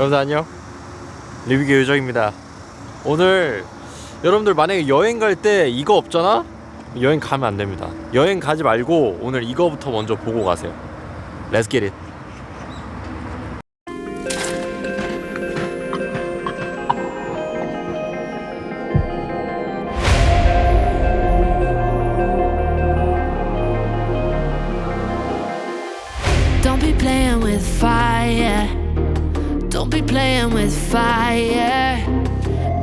여러분들 안녕, 리뷰계 요정입니다. 오늘 여러분들 만약에 여행 갈 때 이거 없잖아? 여행 가면 안 됩니다. 여행 가지 말고 오늘 이거부터 먼저 보고 가세요. Let's get it. Don't be playing with fire. Don't be playing with fire.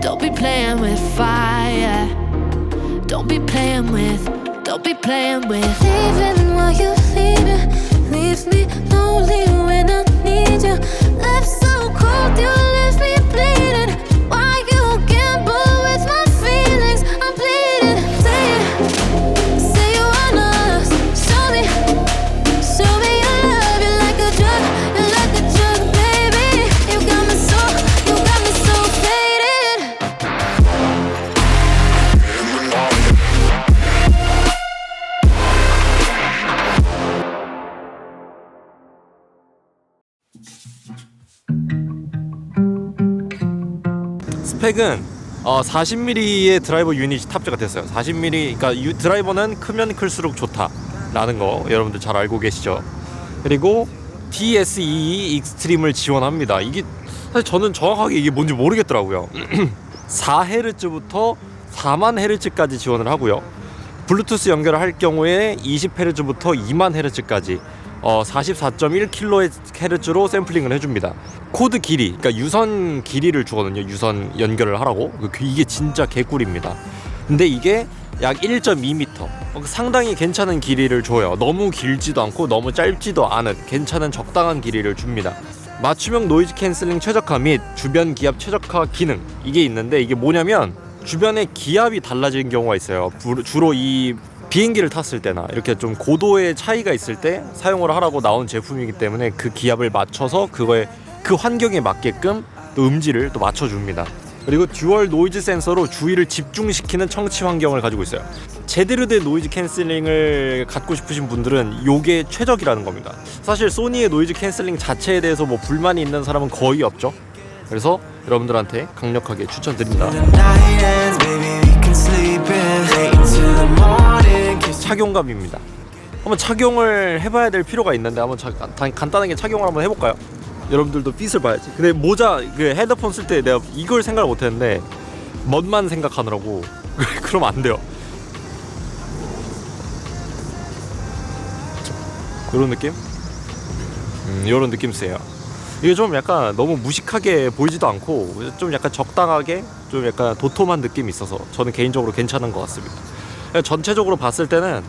Don't be playing with fire. Don't be playing with. Don't be playing with. Leaving while you leaving, leave me lonely when I need you. Left so cold, you left me bleeding. Why you gamble with my feelings? I'm bleeding. Say you wanna us. Show me your love. You're like a drug, you're like a drug, baby. You got me so faded. 스펙은 40mm의 드라이버 유닛이 탑재가 됐어요. 40mm, 그러니까 드라이버는 크면 클수록 좋다라는 거 여러분들 잘 알고 계시죠? 그리고 DSEE 익스트림을 지원합니다. 이게 사실 저는 정확하게 이게 뭔지 모르겠더라고요. 4Hz부터 40,000Hz까지 지원을 하고요. 블루투스 연결을 할 경우에 20Hz부터 20,000Hz까지 44.1kHz로 샘플링을 해줍니다. 코드 길이, 그러니까 유선 길이를 주거든요. 유선 연결을 하라고. 이게 진짜 개꿀입니다. 근데 이게 약 1.2m, 상당히 괜찮은 길이를 줘요. 너무 길지도 않고 너무 짧지도 않은 괜찮은 적당한 길이를 줍니다. 맞춤형 노이즈 캔슬링 최적화 및 주변 기압 최적화 기능, 이게 있는데, 이게 뭐냐면 주변의 기압이 달라지는 경우가 있어요. 주로 이 비행기를 탔을 때나 이렇게 좀 고도의 차이가 있을 때 사용을 하라고 나온 제품이기 때문에 그 기압을 맞춰서 그 환경에 맞게끔 또 음질을 또 맞춰줍니다. 그리고 듀얼 노이즈 센서로 주의를 집중시키는 청취 환경을 가지고 있어요. 제대로 된 노이즈 캔슬링을 갖고 싶으신 분들은 요게 최적이라는 겁니다. 사실 소니의 노이즈 캔슬링 자체에 대해서 뭐 불만이 있는 사람은 거의 없죠. 그래서 여러분들한테 강력하게 추천드립니다. 착용감입니다. 한번 착용을 해봐야 될 필요가 있는데 한번 간단하게 착용을 한번 해볼까요? 여러분들도 핏을 봐야지. 근데 모자, 헤드폰 쓸 때 내가 이걸 생각을 못했는데 멋만 생각하느라고 그러면 안 돼요. 이런 느낌? 이런 느낌 세요. 이게 좀 약간 너무 무식하게 보이지도 않고 좀 약간 적당하게 좀 약간 도톰한 느낌이 있어서 저는 개인적으로 괜찮은 것 같습니다. 전체적으로 봤을 때는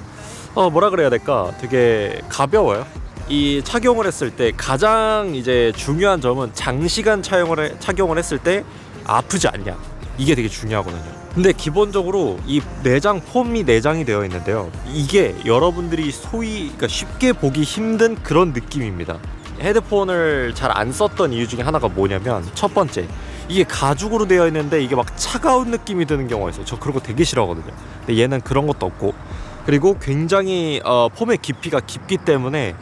뭐라 그래야 될까, 되게 가벼워요. 이 착용을 했을 때 가장 이제 중요한 점은 장시간 착용을 했을 때 아프지 않냐, 이게 되게 중요하거든요. 근데 기본적으로 이 내장 폼이 내장이 되어 있는데요, 이게 여러분들이 그러니까 쉽게 보기 힘든 그런 느낌입니다. 헤드폰을 잘 안 썼던 이유 중에 하나가 뭐냐면, 첫 번째, 이게 가죽으로 되어 있는데 이게 막 차가운 느낌이 드는 경우가 있어요. 저 그런 거 되게 싫어하거든요. 근데 얘는 그런 것도 없고, 그리고 굉장히 폼의 깊이가 깊기 때문에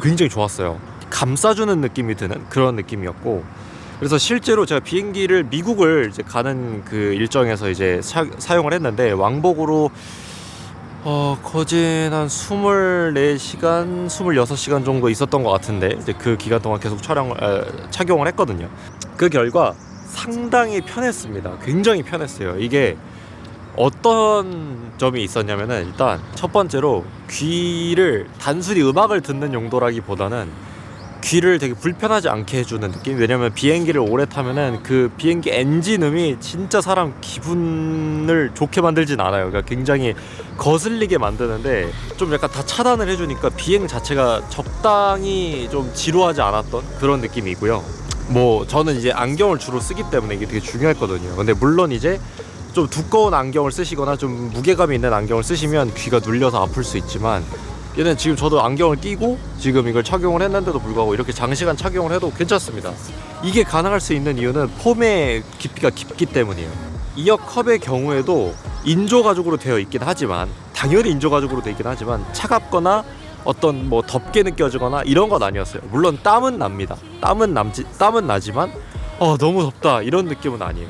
굉장히 좋았어요. 감싸주는 느낌이 드는 그런 느낌이었고, 그래서 실제로 제가 비행기를 미국을 이제 가는 그 일정에서 이제 사용을 했는데, 왕복으로 거진 한 24시간, 26시간 정도 있었던 것 같은데, 이제 그 기간 동안 계속 착용을 했거든요. 그 결과 상당히 편했습니다. 굉장히 편했어요. 이게 어떤 점이 있었냐면은, 일단 첫 번째로 귀를 단순히 음악을 듣는 용도라기보다는 귀를 되게 불편하지 않게 해주는 느낌. 왜냐면 비행기를 오래 타면은 그 비행기 엔진음이 진짜 사람 기분을 좋게 만들진 않아요. 그러니까 굉장히 거슬리게 만드는데, 좀 약간 다 차단을 해주니까 비행 자체가 적당히 좀 지루하지 않았던 그런 느낌이고요. 뭐 저는 이제 안경을 주로 쓰기 때문에 이게 되게 중요했거든요. 근데 물론 이제 좀 두꺼운 안경을 쓰시거나 좀 무게감이 있는 안경을 쓰시면 귀가 눌려서 아플 수 있지만, 얘는 지금 저도 안경을 끼고 지금 이걸 착용을 했는데도 불구하고 이렇게 장시간 착용을 해도 괜찮습니다. 이게 가능할 수 있는 이유는 폼의 깊이가 깊기 때문이에요. 이어컵의 경우에도 인조 가죽으로 되어 있긴 하지만, 당연히 인조 가죽으로 되어 있긴 하지만 차갑거나 어떤 뭐 덥게 느껴지거나 이런 건 아니었어요. 물론 땀은 납니다. 땀은 나지만 너무 덥다 이런 느낌은 아니에요.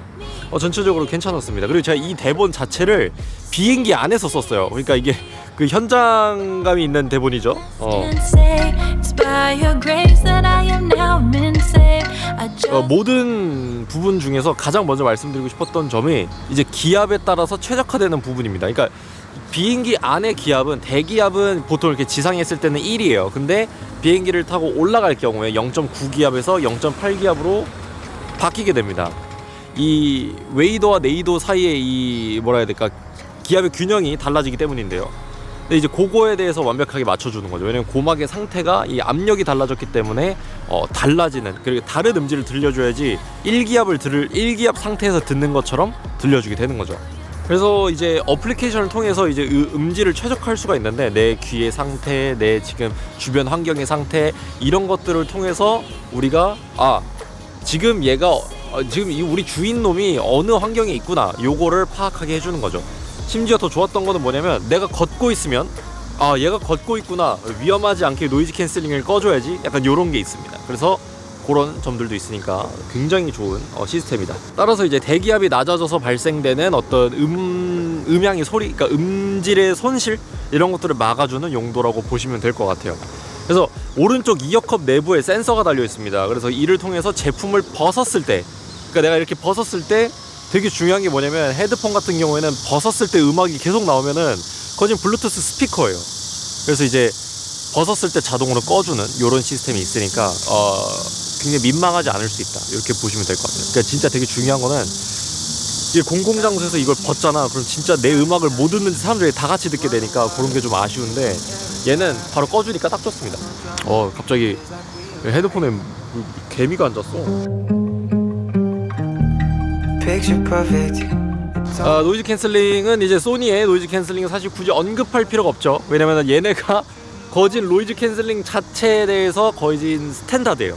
전체적으로 괜찮았습니다. 그리고 제가 이 대본 자체를 비행기 안에서 썼어요. 그러니까 이게 그 현장감이 있는 대본이죠. 모든 부분 중에서 가장 먼저 말씀드리고 싶었던 점이 이제 기압에 따라서 최적화되는 부분입니다. 그러니까 비행기 안의 기압은 대기압은 보통 이렇게 지상에 있을 때는 1이에요. 근데 비행기를 타고 올라갈 경우에 0.9 기압에서 0.8 기압으로 바뀌게 됩니다. 이 웨이더와 네이더 사이의 이 뭐라 해야 될까 기압의 균형이 달라지기 때문인데요. 근데 이제 그거에 대해서 완벽하게 맞춰주는 거죠. 왜냐면 고막의 상태가 이 압력이 달라졌기 때문에 달라지는, 그리고 다른 음질을 들려줘야지 1기압 상태에서 듣는 것처럼 들려주게 되는 거죠. 그래서 이제 어플리케이션을 통해서 이제 음질을 최적화할 수가 있는데 내 귀의 상태, 내 지금 주변 환경의 상태 이런 것들을 통해서 우리가 지금 얘가 지금 이 우리 주인놈이 어느 환경에 있구나 요거를 파악하게 해주는 거죠. 심지어 더 좋았던 거는 뭐냐면 내가 걷고 있으면 얘가 걷고 있구나, 위험하지 않게 노이즈 캔슬링을 꺼줘야지, 약간 요런 게 있습니다. 그래서 그런 점들도 있으니까 굉장히 좋은 시스템이다. 따라서 이제 대기압이 낮아져서 발생되는 어떤 음향의 소리, 그러니까 음질의 손실 이런 것들을 막아주는 용도라고 보시면 될 것 같아요. 그래서 오른쪽 이어컵 내부에 센서가 달려 있습니다. 그래서 이를 통해서 제품을 벗었을 때, 그러니까 내가 이렇게 벗었을 때 되게 중요한 게 뭐냐면 헤드폰 같은 경우에는 벗었을 때 음악이 계속 나오면은 그건 지금 블루투스 스피커예요. 그래서 이제 벗었을 때 자동으로 꺼주는 이런 시스템이 있으니까 굉장히 민망하지 않을 수 있다, 이렇게 보시면 될 것 같아요. 그러니까 진짜 되게 중요한 거는 이 공공장소에서 이걸 벗잖아, 그럼 진짜 내 음악을 못 듣는 사람들이 다 같이 듣게 되니까 그런 게 좀 아쉬운데 얘는 바로 꺼주니까 딱 좋습니다. 갑자기 헤드폰에 개미가 앉았어. 노이즈 캔슬링은 이제 소니의 노이즈 캔슬링은 사실 굳이 언급할 필요가 없죠. 왜냐면 얘네가 거진 노이즈 캔슬링 자체에 대해서 거진 스탠다드예요.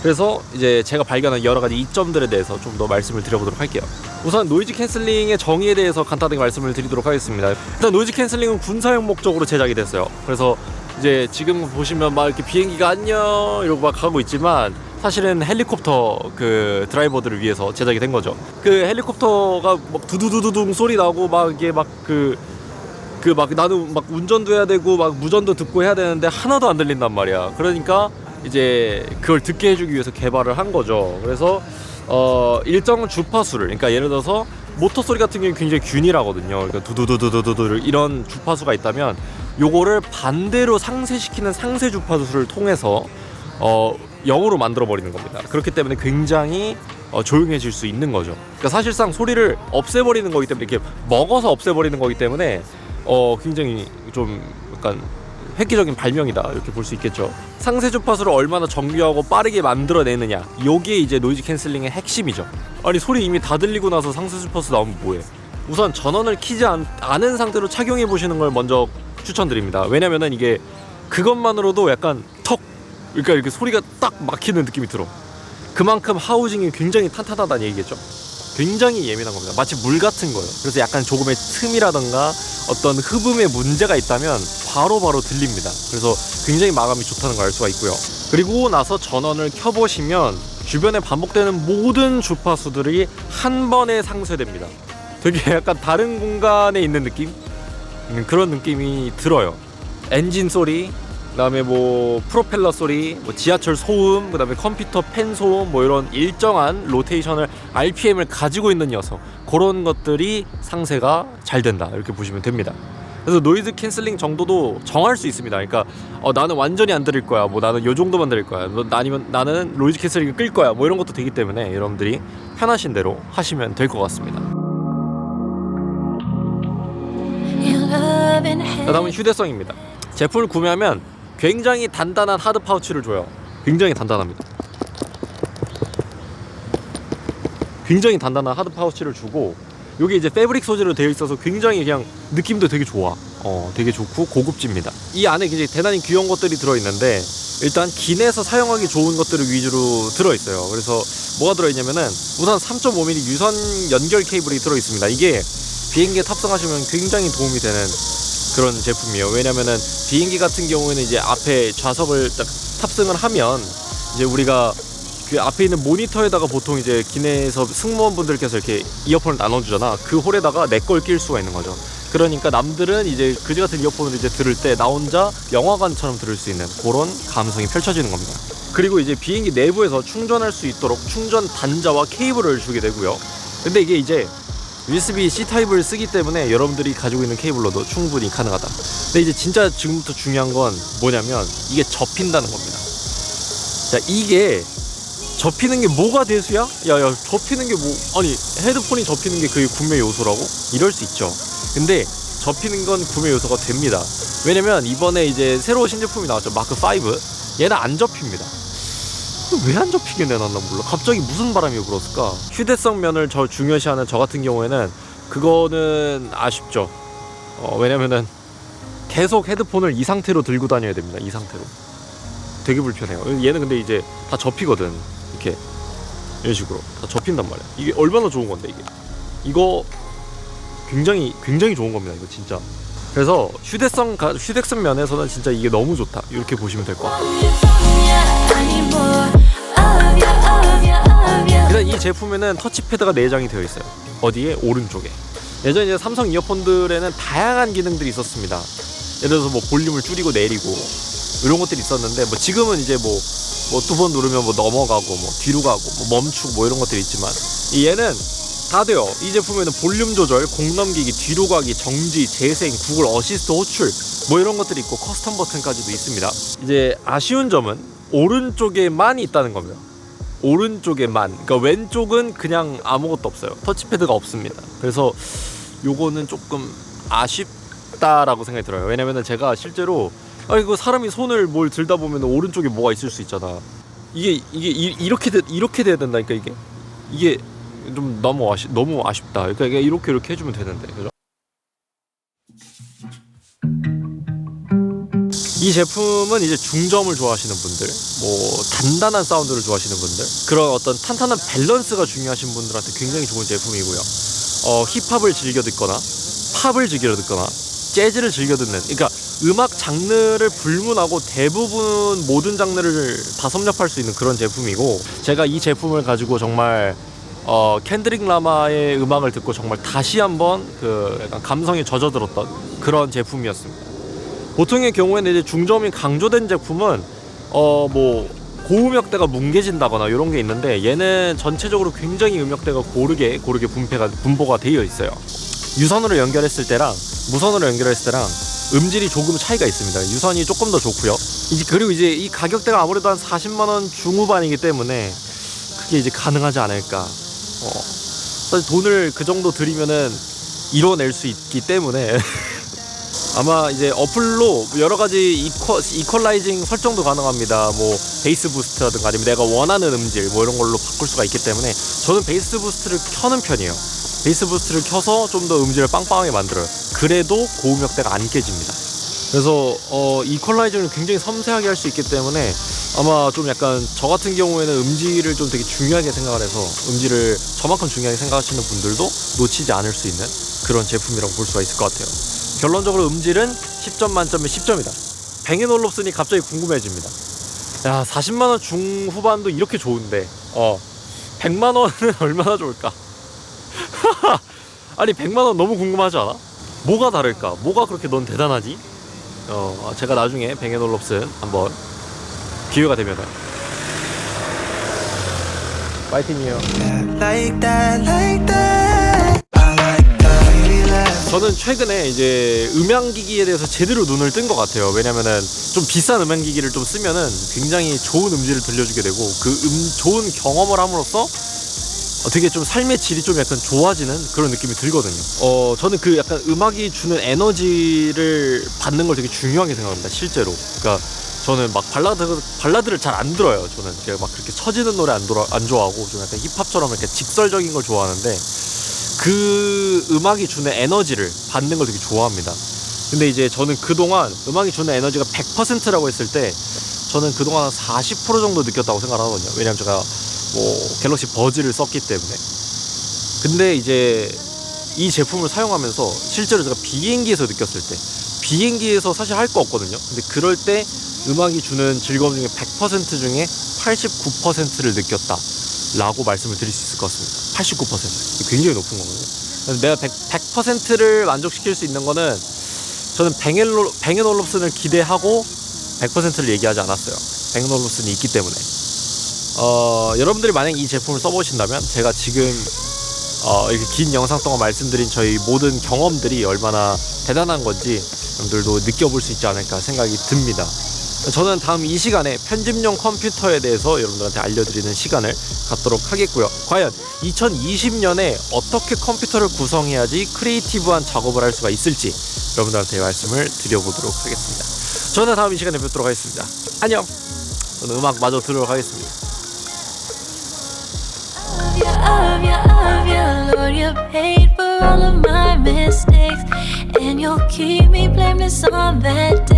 그래서 이제 제가 발견한 여러 가지 이점들에 대해서 좀 더 말씀을 드려보도록 할게요. 우선 노이즈 캔슬링의 정의에 대해서 간단하게 말씀을 드리도록 하겠습니다. 일단 노이즈 캔슬링은 군사용 목적으로 제작이 됐어요. 그래서 이제 지금 보시면 막 이렇게 비행기가 안녕 이러고 막 가고 있지만 사실은 헬리콥터 그 드라이버들을 위해서 제작이 된 거죠. 그 헬리콥터가 막 두두두두둥 소리 나고 막 이게 막 막 나는 막 운전도 해야 되고 막 무전도 듣고 해야 되는데 하나도 안 들린단 말이야. 그러니까 이제 그걸 듣게 해주기 위해서 개발을 한 거죠. 그래서 일정 주파수를, 그러니까 예를 들어서 모터 소리 같은 경우는 굉장히 균일하거든요. 그러니까 두두두두두두 이런 주파수가 있다면 요거를 반대로 상쇄시키는 상쇄 주파수를 통해서 0으로 만들어 버리는 겁니다. 그렇기 때문에 굉장히 조용해질 수 있는 거죠. 그러니까 사실상 소리를 없애버리는 거기 때문에, 이렇게 먹어서 없애버리는 거기 때문에 굉장히 좀 약간 획기적인 발명이다, 이렇게 볼 수 있겠죠. 상쇄 주파수를 얼마나 정교하고 빠르게 만들어내느냐, 요게 이제 노이즈 캔슬링의 핵심이죠. 아니 소리 이미 다 들리고 나서 상쇄 주파수 나오면 뭐해. 우선 전원을 켜지 않은 상태로 착용해 보시는 걸 먼저 추천드립니다. 왜냐면은 이게 그것만으로도 약간 그러니까 이렇게 소리가 딱 막히는 느낌이 들어. 그만큼 하우징이 굉장히 탄탄하다는 얘기겠죠. 굉장히 예민한 겁니다. 마치 물 같은 거예요. 그래서 약간 조금의 틈이라던가 어떤 흡음에 문제가 있다면 바로바로 들립니다. 그래서 굉장히 마감이 좋다는 걸 알 수가 있고요. 그리고 나서 전원을 켜보시면 주변에 반복되는 모든 주파수들이 한 번에 상쇄됩니다. 되게 약간 다른 공간에 있는 느낌? 그런 느낌이 들어요. 엔진 소리, 그다음에 뭐 프로펠러 소리, 뭐 지하철 소음, 그다음에 컴퓨터 팬 소음, 뭐 이런 일정한 로테이션을 RPM을 가지고 있는 녀석, 그런 것들이 상쇄가 잘 된다, 이렇게 보시면 됩니다. 그래서 노이즈 캔슬링 정도도 정할 수 있습니다. 그러니까 나는 완전히 안 들을 거야, 뭐 나는 요 정도만 들을 거야, 아니면 나는 노이즈 캔슬링을 끌 거야, 뭐 이런 것도 되기 때문에 여러분들이 편하신 대로 하시면 될 것 같습니다. 다음은 휴대성입니다. 제품을 구매하면 굉장히 단단한 하드 파우치를 줘요. 굉장히 단단합니다. 굉장히 단단한 하드 파우치를 주고, 여기 이제 패브릭 소재로 되어 있어서 굉장히 그냥 느낌도 되게 좋아. 되게 좋고 고급집니다. 이 안에 굉장히 대단히 귀여운 것들이 들어있는데, 일단 기내에서 사용하기 좋은 것들을 위주로 들어있어요. 그래서 뭐가 들어있냐면은 우선 3.5mm 유선 연결 케이블이 들어있습니다. 이게 비행기에 탑승하시면 굉장히 도움이 되는 그런 제품이에요. 왜냐면은 비행기 같은 경우에는 이제 앞에 좌석을 딱 탑승을 하면 이제 우리가 그 앞에 있는 모니터에다가 보통 이제 기내에서 승무원분들께서 이렇게 이어폰을 나눠주잖아. 그 홀에다가 내 걸 낄 수가 있는 거죠. 그러니까 남들은 이제 그지 같은 이어폰을 이제 들을 때 나 혼자 영화관처럼 들을 수 있는 그런 감성이 펼쳐지는 겁니다. 그리고 이제 비행기 내부에서 충전할 수 있도록 충전 단자와 케이블을 주게 되고요. 근데 이게 이제 USB-C 타입을 쓰기 때문에 여러분들이 가지고 있는 케이블로도 충분히 가능하다. 근데 이제 진짜 지금부터 중요한 건 뭐냐면 이게 접힌다는 겁니다. 자, 이게 접히는 게 뭐가 대수야? 야야, 접히는 게 뭐, 아니 헤드폰이 접히는 게 그게 구매 요소라고? 이럴 수 있죠. 근데 접히는 건 구매 요소가 됩니다. 왜냐면 이번에 이제 새로 신제품이 나왔죠. 마크 5. 얘는 안 접힙니다. 왜 안 접히게 내놨나 몰라. 갑자기 무슨 바람이 불었을까? 휴대성 면을 저 중요시하는 저 같은 경우에는 그거는 아쉽죠. 왜냐면은 계속 헤드폰을 이 상태로 들고 다녀야 됩니다. 이 상태로. 되게 불편해요. 얘는 근데 이제 다 접히거든. 이렇게 이런 식으로 다 접힌단 말이야. 이게 얼마나 좋은 건데 이거 굉장히 좋은 겁니다. 이거 진짜. 그래서 휴대성 면에서는 진짜 이게 너무 좋다. 이렇게 보시면 될 것 같아요. 일단 이 제품에는 터치패드가 내장이 되어 있어요. 어디에? 오른쪽에. 예전에 이제 삼성 이어폰들에는 다양한 기능들이 있었습니다. 예를 들어서 뭐 볼륨을 줄이고 내리고 이런 것들이 있었는데 뭐 지금은 이제 뭐 두 번 누르면 뭐 넘어가고 뭐 뒤로 가고 뭐 멈추고 뭐 이런 것들이 있지만 얘는 다 돼요. 이 제품에는 볼륨 조절, 공 넘기기, 뒤로 가기, 정지, 재생, 구글 어시스트 호출 뭐 이런 것들이 있고 커스텀 버튼까지도 있습니다. 이제 아쉬운 점은 오른쪽에만 있다는 겁니다. 오른쪽에만. 그러니까 왼쪽은 그냥 아무것도 없어요. 터치패드가 없습니다. 그래서 요거는 조금 아쉽다라고 생각이 들어요. 왜냐면은 제가 실제로 이거 사람이 손을 뭘 들다 보면 오른쪽에 뭐가 있을 수 있잖아. 이게 이렇게 돼야 된다니까. 이게 좀 너무 아쉽다. 그러니까 이렇게 해주면 되는데, 그죠? 이 제품은 이제 중저음을 좋아하시는 분들, 뭐 단단한 사운드를 좋아하시는 분들, 그런 어떤 탄탄한 밸런스가 중요하신 분들한테 굉장히 좋은 제품이고요. 힙합을 즐겨 듣거나, 팝을 즐겨 듣거나, 재즈를 즐겨 듣는, 그러니까 음악 장르를 불문하고 대부분 모든 장르를 다 섭렵할 수 있는 그런 제품이고, 제가 이 제품을 가지고 정말 켄드릭 라마의 음악을 듣고 정말 다시 한번 그 약간 감성에 젖어들었던 그런 제품이었습니다. 보통의 경우에는 이제 중저음이 강조된 제품은 뭐 고음역대가 뭉개진다거나 이런 게 있는데, 얘는 전체적으로 굉장히 음역대가 고르게 분포가 되어 있어요. 유선으로 연결했을 때랑 무선으로 연결했을 때랑 음질이 조금 차이가 있습니다. 유선이 조금 더 좋고요. 그리고 이제 이 가격대가 아무래도 한 40만 원 중후반이기 때문에 그게 이제 가능하지 않을까. 사실 돈을 그 정도 들이면은 이뤄낼 수 있기 때문에 아마 이제 어플로 여러 가지 이퀄라이징 설정도 가능합니다. 뭐 베이스 부스트라든가 아니면 내가 원하는 음질 뭐 이런 걸로 바꿀 수가 있기 때문에 저는 베이스 부스트를 켜는 편이에요. 베이스 부스트를 켜서 좀 더 음질을 빵빵하게 만들어요. 그래도 고음역대가 안 깨집니다. 그래서 이퀄라이징을 굉장히 섬세하게 할 수 있기 때문에 아마 좀 약간 저 같은 경우에는 음질을 좀 되게 중요하게 생각을 해서 음질을 저만큼 중요하게 생각하시는 분들도 놓치지 않을 수 있는 그런 제품이라고 볼 수가 있을 것 같아요. 결론적으로 음질은 10점 만점에 10점이다. 뱅앤올롭슨이 갑자기 궁금해집니다. 야, 40만원 중후반도 이렇게 좋은데 100만원은 얼마나 좋을까? 아니 100만원 너무 궁금하지 않아? 뭐가 다를까? 뭐가 그렇게 넌 대단하지? 제가 나중에 뱅앤올롭슨 한번 기회가 되면은 파이팅이에요. 저는 최근에 이제 음향기기에 대해서 제대로 눈을 뜬 것 같아요. 왜냐면은 좀 비싼 음향기기를 좀 쓰면은 굉장히 좋은 음질을 들려주게 되고 그 좋은 경험을 함으로써 되게 좀 삶의 질이 좀 약간 좋아지는 그런 느낌이 들거든요. 저는 그 약간 음악이 주는 에너지를 받는 걸 되게 중요하게 생각합니다. 실제로. 그러니까 저는 막 발라드를 잘 안 들어요. 저는 막 그렇게 처지는 노래 안 좋아하고 좀 약간 힙합처럼 이렇게 직설적인 걸 좋아하는데 그 음악이 주는 에너지를 받는 걸 되게 좋아합니다. 근데 이제 저는 그동안 음악이 주는 에너지가 100%라고 했을 때 저는 그동안 40% 정도 느꼈다고 생각하거든요. 왜냐면 제가 뭐 갤럭시 버즈를 썼기 때문에. 근데 이제 이 제품을 사용하면서 실제로 제가 비행기에서 느꼈을 때 비행기에서 사실 할 거 없거든요. 근데 그럴 때 음악이 주는 즐거움 중에 100% 중에 89%를 느꼈다 라고 말씀을 드릴 수 있을 것 같습니다. 89% 굉장히 높은 거거든요. 내가 100%를 만족시킬 수 있는 거는 저는 뱅앤올롭슨을 기대하고 100%를 얘기하지 않았어요. 뱅앤올롭슨이 있기 때문에. 여러분들이 만약 이 제품을 써보신다면 제가 지금 이렇게 긴 영상 동안 말씀드린 저희 모든 경험들이 얼마나 대단한 건지 여러분들도 느껴볼 수 있지 않을까 생각이 듭니다. 저는 다음 이 시간에 편집용 컴퓨터에 대해서 여러분들한테 알려드리는 시간을 갖도록 하겠고요. 과연 2020년에 어떻게 컴퓨터를 구성해야지 크리에이티브한 작업을 할 수가 있을지 여러분들한테 말씀을 드려보도록 하겠습니다. 저는 다음 이 시간에 뵙도록 하겠습니다. 안녕. 저는 음악 마저 들으러 가겠습니다. Lord, you paid for all of my mistakes, and you'll keep me blameless on that day.